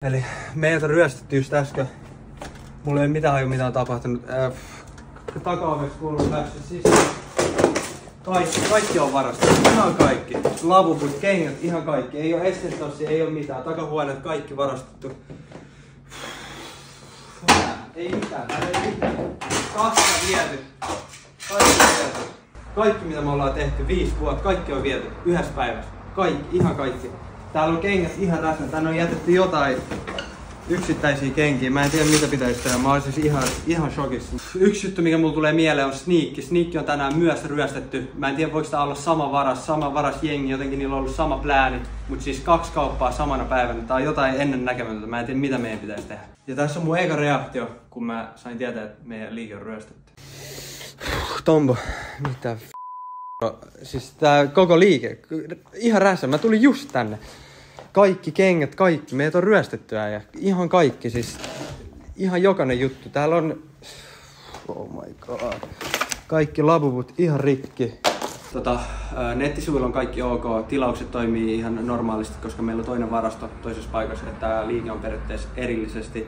Eli meitä on ryöstetty just äsken. Mulla ei mitään tapahtunut. Takaoveksi kuuluu läpsi sisään. Kaikki on varastettu. Ihan kaikki. Lavuput, kengät, ihan kaikki. Ei oo estestossia, ei oo mitään. Takahuoneet, kaikki varastettu. Ei mitään, ei mitään. Kahta viety. Kaikki mitä me ollaan tehty 5 vuotta, kaikki on viety yhdessä päivässä. Kaikki, ihan kaikki. Täällä on kengät ihan räsnä. Tänne on jätetty jotain yksittäisiä kenkiä. Mä en tiedä mitä pitäisi tehdä. Mä oon siis ihan shokissa. Yksi juttu mikä mulle tulee mieleen on Sneak. Sneak on tänään myös ryöstetty. Mä en tiedä voiko tää olla sama varas jengi. Jotenkin niillä on ollut sama plääni. Mut siis 2 kauppaa samana päivänä. Tää on jotain ennen näkemätöntä. Mä en tiedä mitä meidän pitäisi tehdä. Ja tässä on mun eka reaktio, kun mä sain tietää, että meidän liike on ryöstetty. Tombo, mitä siis tää koko liike, ihan rässä. Mä tulin just tänne. Kaikki kengät, kaikki. Meitä on ryöstettyä ja ihan kaikki siis. Ihan jokainen juttu. Täällä on... Oh my god. Kaikki lavuvut ihan rikki. Nettisivuilla on kaikki ok. Tilaukset toimii ihan normaalisti, koska meillä on toinen varasto toisessa paikassa. Että tää liike on periaatteessa erillisesti.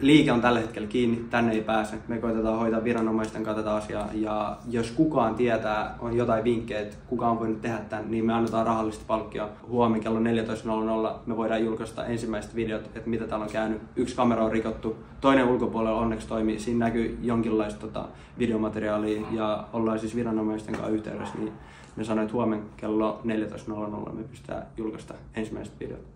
Liike on tällä hetkellä kiinni, tänne ei pääse. Me koitetaan hoitaa viranomaisten kanssa tätä asiaa. Ja jos kukaan tietää, on jotain vinkkejä, että kuka on voinut tehdä tämän, niin me annetaan rahallista palkkia. Huomenna kello 14.00 me voidaan julkaista ensimmäiset videot, että mitä täällä on käynyt. 1 kamera on rikottu, toinen ulkopuolella onneksi toimii. Siinä näkyy jonkinlaista videomateriaalia ja ollaan siis viranomaisten kanssa yhteydessä. Niin ne sanoivat, että huomenna kello 14.00 me pystytään julkaista ensimmäiset videot.